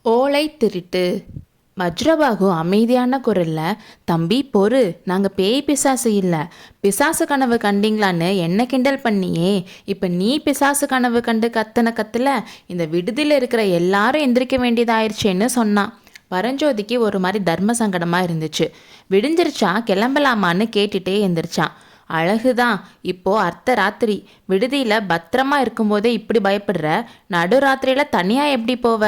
ஓலை திருட்டு. வஜ்ரபாகு அமைதியான குரல்ல, தம்பி பொறு, நாங்கள் பேய் பிசாசு இல்லை, பிசாசு கனவு கண்டிங்களான்னு என்ன கிண்டல் பண்ணியே, இப்போ நீ பிசாசு கனவு கண்டு கத்துன கத்துல இந்த விடுதியில் இருக்கிற எல்லாரும் எந்திரிக்க வேண்டியதாயிருச்சேன்னு சொன்னான். பரஞ்சோதிக்கு ஒரு மாதிரி தர்ம சங்கடமாக இருந்துச்சு. விடிஞ்சிருச்சா கிளம்பலாமான்னு கேட்டுட்டே எந்திரிச்சான். அழகுதான், இப்போ அர்த்த ராத்திரி, விடுதியில் பத்திரமா இருக்கும்போதே இப்படி பயப்படுற, நடுராத்திரியில் தனியாக எப்படி போவ?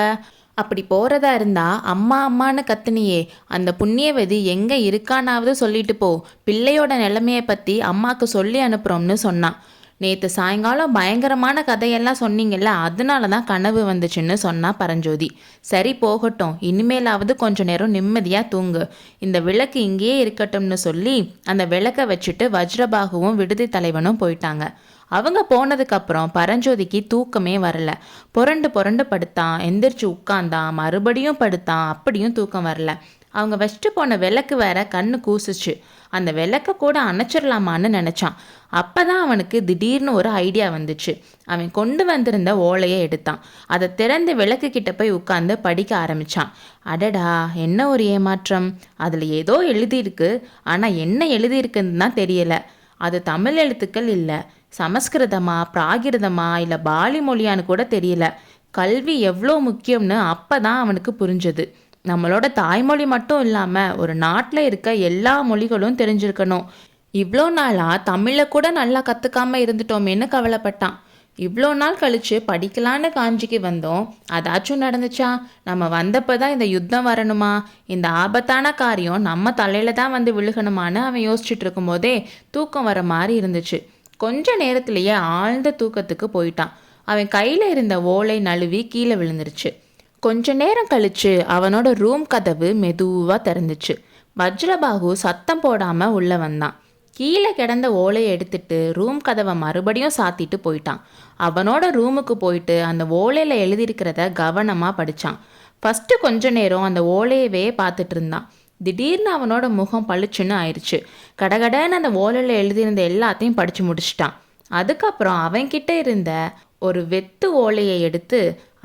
அப்படி போகிறதா இருந்தா அம்மா அம்மான்னு கத்துனியே, அந்த புண்ணியவதி எங்கே இருக்கானாவது சொல்லிட்டு போ, பிள்ளையோட நிலைமையை பற்றி அம்மாவுக்கு சொல்லி அனுப்புகிறோம்னு சொன்னான். நேற்று சாயங்காலம் பயங்கரமான கதையெல்லாம் சொன்னீங்கல்ல, அதனால தான் கனவு வந்துச்சுன்னு சொன்னா பரஞ்சோதி. சரி போகட்டும், இனிமேலாவது கொஞ்ச நேரம் நிம்மதியாக தூங்கு, இந்த விளக்கு இங்கேயே இருக்கட்டும்னு சொல்லி அந்த விளக்கை வச்சுட்டு வஜ்ரபாகுவும் விடுதி தலைவனும் போயிட்டாங்க. அவங்க போனதுக்கப்புறம் பரஞ்சோதிக்கு தூக்கமே வரல. புரண்டு புரண்டு படுத்தான், எந்திரிச்சு உட்காந்தான், மறுபடியும் படுத்தான், அப்படியும் தூக்கம் வரல. அவங்க வச்சுட்டு போன விளக்கு வேற கண்ணு கூசுச்சு. அந்த விளக்க கூட அணைச்சிடலாமான்னு நினச்சான். அப்போ தான் அவனுக்கு திடீர்னு ஒரு ஐடியா வந்துச்சு. அவன் கொண்டு வந்திருந்த ஓலையை எடுத்தான். அதை திறந்து விளக்கு கிட்ட போய் உட்காந்து படிக்க ஆரம்பித்தான். அடடா, என்ன ஒரு ஏமாற்றம்! அதில் ஏதோ எழுதியிருக்கு, ஆனால் என்ன எழுதியிருக்குன்னு தான் தெரியல. அது தமிழ் எழுத்துக்கள் இல்லை, சமஸ்கிருதமா பிராகிருதமா இல்லை பாலி மொழியான்னு கூட தெரியல. கல்வி எவ்வளோ முக்கியம்னு அப்போ தான் அவனுக்கு புரிஞ்சது. நம்மளோட தாய்மொழி மட்டும் இல்லாமல் ஒரு நாட்டில் இருக்க எல்லா மொழிகளும் தெரிஞ்சிருக்கணும். இவ்வளோ நாளாக தமிழை கூட நல்லா கற்றுக்காம இருந்துட்டோமேன்னு கவலைப்பட்டான். இவ்வளோ நாள் கழித்து படிக்கலான்னு காஞ்சிக்கு வந்தோம், அதாச்சும் நடந்துச்சா? நம்ம வந்தப்போ தான் இந்த யுத்தம் வரணுமா? இந்த ஆபத்தான காரியம் நம்ம தலையில் தான் வந்து விழுகணுமான்னு அவன் யோசிச்சுட்டு இருக்கும்போதே தூக்கம் வர மாதிரி இருந்துச்சு. கொஞ்ச நேரத்திலேயே ஆழ்ந்த தூக்கத்துக்கு போயிட்டான். அவன் கையில் இருந்த ஓலை நழுவி கீழே விழுந்துருச்சு. கொஞ்ச நேரம் கழிச்சு அவனோட ரூம் கதவு மெதுவாக திறந்துச்சு. வஜ்ரபாகு சத்தம் போடாமல் உள்ளே வந்தான். கீழே கிடந்த ஓலையை எடுத்துட்டு ரூம் கதவை மறுபடியும் சாத்திட்டு போயிட்டான். அவனோட ரூமுக்கு போயிட்டு அந்த ஓலையில் எழுதியிருக்கிறத கவனமாக படித்தான். ஃபஸ்ட்டு கொஞ்ச நேரம் அந்த ஓலையவே பார்த்துட்டு இருந்தான். திடீர்னு அவனோட முகம் பளிச்சுன்னு ஆயிடுச்சு. கடகடன்னு அந்த ஓலையில் எழுதியிருந்த எல்லாத்தையும் படித்து முடிச்சிட்டான். அதுக்கப்புறம் அவன்கிட்ட இருந்த ஒரு வெத்து ஓலையை எடுத்து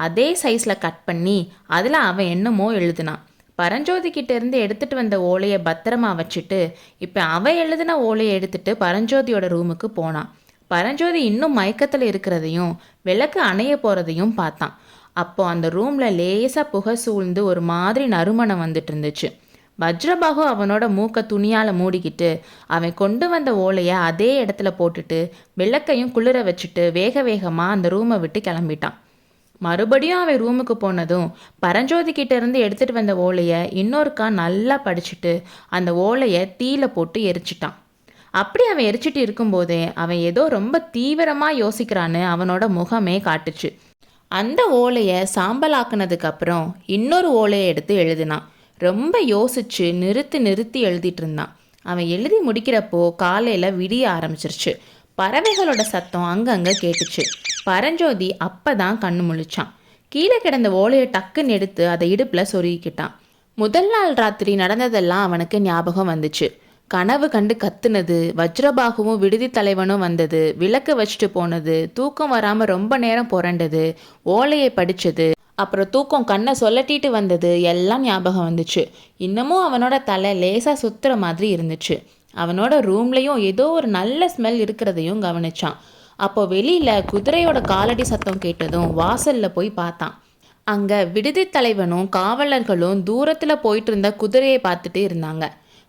அதே சைஸில் கட் பண்ணி அதில் அவன் என்னமோ எழுதினான். பரஞ்சோதி கிட்ட இருந்து எடுத்துகிட்டு வந்த ஓலையை பத்திரமா வச்சுட்டு இப்போ அவன் எழுதின ஓலையை எடுத்துட்டு பரஞ்சோதியோட ரூமுக்கு போனான். பரஞ்சோதி இன்னும் மயக்கத்தில் இருக்கிறதையும் விளக்கு அணைய போகிறதையும் பார்த்தான். அப்போ அந்த ரூமில் லேசாக புகை சூழ்ந்து ஒரு மாதிரி நறுமணம் வந்துட்டு இருந்துச்சு. வஜ்ரபாகு அவனோட மூக்கை துணியால் மூடிக்கிட்டு அவன் கொண்டு வந்த ஓலையை அதே இடத்துல போட்டுட்டு விளக்கையும் குளிர வச்சுட்டு வேக வேகமாக அந்த ரூமை விட்டு கிளம்பிட்டான். மறுபடியும் அவன் ரூமுக்கு போனதும் பரஞ்சோதி கிட்ட இருந்து எடுத்துட்டு வந்த ஓலையை இன்னொருக்கா நல்லா படிச்சுட்டு அந்த ஓலையை தீயில போட்டு எரிச்சிட்டான். அப்படி அவன் எரிச்சிட்டு இருக்கும்போதே அவன் ஏதோ ரொம்ப தீவிரமாக யோசிக்கிறான்னு அவனோட முகமே காட்டுச்சு. அந்த ஓலையை சாம்பலாக்குனதுக்கு அப்புறம் இன்னொரு ஓலையை எடுத்து எழுதினான். ரொம்ப யோசிச்சு நிறுத்தி நிறுத்தி எழுதிட்டு இருந்தான். அவன் எழுதி முடிக்கிறப்போ காலையில் விடிய ஆரம்பிச்சிருச்சு. பறவைகளோட சத்தம் அங்கங்கே கேட்டுச்சு. பரஞ்சோதி அப்போ தான் கண்ணு முழிச்சான். கீழே கிடந்த ஓலையை டக்குன்னு எடுத்து அதை இடுப்பில் சொருகிக்கிட்டான். முதல் நாள் ராத்திரி நடந்ததெல்லாம் அவனுக்கு ஞாபகம் வந்துச்சு. கனவு கண்டு கத்துனது, வஜ்ரபாகுவும் விடுதி தலைவனும் வந்தது, விளக்கு வச்சுட்டு போனது, தூக்கம் வராமல் ரொம்ப நேரம் புரண்டது, ஓலையை படித்தது, அப்புறம் தூக்கம் கண்ணை சொல்லட்டிட்டு வந்தது எல்லாம் ஞாபகம் வந்துச்சு. இன்னமும் அவனோட தலை லேசாக சுற்றுற மாதிரி இருந்துச்சு. அவனோட ரூம்லேயும் ஏதோ ஒரு நல்ல ஸ்மெல் இருக்கிறதையும் கவனிச்சான். அப்போ வெளியில் குதிரையோட காலடி சத்தம் கேட்டதும் வாசலில் போய் பார்த்தான். அங்கே விடுதி தலைவனும் காவலர்களும் தூரத்தில் போயிட்டு இருந்த குதிரையை பார்த்துட்டு இருந்தாங்க.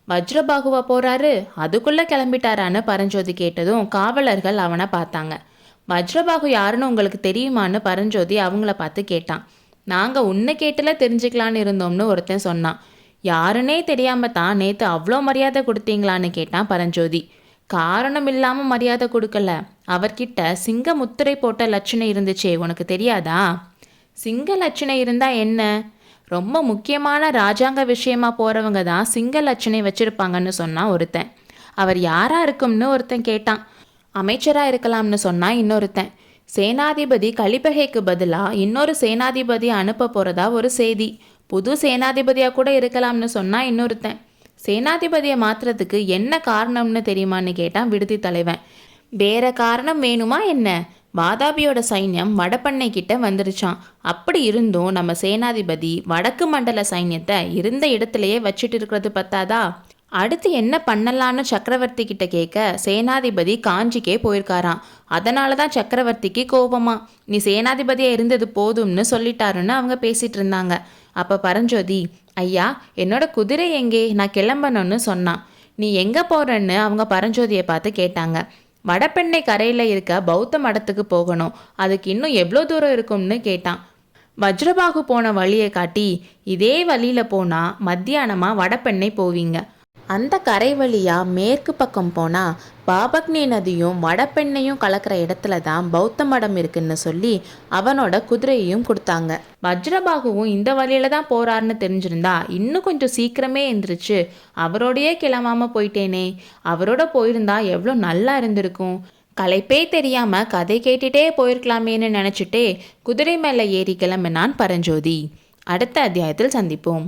வஜ்ரபாகுவா போகிறாரு, அதுக்குள்ளே கிளம்பிட்டாரான்னு பரஞ்சோதி கேட்டதும் காவலர்கள் அவனை பார்த்தாங்க. வஜ்ரபாகு யாருன்னு உங்களுக்கு தெரியுமான்னு பரஞ்சோதி அவங்கள பார்த்து கேட்டான். நாங்கள் உன்னை கேட்டல தெரிஞ்சுக்கலான்னு இருந்தோம்னு ஒருத்தன் சொன்னான். யாருன்னே தெரியாமல் தான் நேற்று அவ்வளோ மரியாதை கொடுத்தீங்களான்னு கேட்டான் பரஞ்சோதி. காரணம் இல்லாமல் மரியாதை கொடுக்கல, அவர்கிட்ட சிங்க முத்திரை போட்ட லட்சணை இருந்துச்சே, உனக்கு தெரியாதா? சிங்க லட்சணை இருந்தால் என்ன? ரொம்ப முக்கியமான ராஜாங்க விஷயமா போகிறவங்க தான் சிங்க லட்சணை வச்சுருப்பாங்கன்னு சொன்னான் ஒருத்தன். அவர் யாராக இருக்கும்னு ஒருத்தன் கேட்டான். அமைச்சராக இருக்கலாம்னு சொன்னான் இன்னொருத்தன். சேனாதிபதி கலிப்பகைக்கு பதிலாக இன்னொரு சேனாதிபதியை அனுப்ப போகிறதா ஒரு செய்தி. புது சேனாதிபதியாக கூட இருக்கலாம்னு சொன்னால் இன்னொருத்தன். சேனாதிபதியை மாற்றுறதுக்கு என்ன காரணம்னு தெரியுமான்னு கேட்டான் விடுதி தலைவன். வேற காரணம் வேணுமா என்ன? வாதாபியோட சைன்யம் வடபண்ணை கிட்ட வந்துருச்சான். அப்படி இருந்தும் நம்ம சேனாதிபதி வடக்கு மண்டல சைன்யத்தை இருந்த இடத்துலையே வச்சுட்டு இருக்கிறது பத்தாதா, அடுத்து என்ன பண்ணலான்னு சக்கரவர்த்தி கிட்ட கேட்க சேனாதிபதி காஞ்சிக்கே போயிருக்காராம். அதனால தான் சக்கரவர்த்திக்கு கோபமா, நீ சேனாதிபதியாக இருந்தது போதும்னு சொல்லிட்டாருன்னு அவங்க பேசிட்டு இருந்தாங்க. அப்போ பரஞ்சோதி, ஐயா என்னோட குதிரை எங்கே, நான் கிளம்பணும்னு சொன்னான். நீ எங்கே போகிறன்னு அவங்க பரஞ்சோதியை பார்த்து கேட்டாங்க. வடபெண்ணை கரையில் இருக்க பௌத்த மடத்துக்கு போகணும், அதுக்கு இன்னும் எவ்வளோ தூரம் இருக்கும்னு கேட்டான். வஜ்ரபாகு போன வழியை காட்டி, இதே வழியில் போனால் மத்தியானமாக வடபெண்ணை போவீங்க, அந்த கரை வழியாக மேற்கு பக்கம் போனால் பாபக்னி நதியும் வடபெண்ணையும் கலக்கிற இடத்துல தான் பௌத்த மடம் இருக்குன்னு சொல்லி அவனோட குதிரையையும் கொடுத்தாங்க. வஜ்ரபாகுவும் இந்த வழியில தான் போறாருன்னு தெரிஞ்சிருந்தா இன்னும் கொஞ்சம் சீக்கிரமே எந்திரிச்சு அவரோடையே கிளம்பாம போயிட்டேனே, அவரோட போயிருந்தா எவ்வளோ நல்லா இருந்திருக்கும், களைப்பே தெரியாம கதை கேட்டுட்டே போயிருக்கலாமேன்னு நினச்சிட்டே குதிரை மேலே ஏறி கிளம்பினான் பரஞ்சோதி. அடுத்த அத்தியாயத்தில் சந்திப்போம்.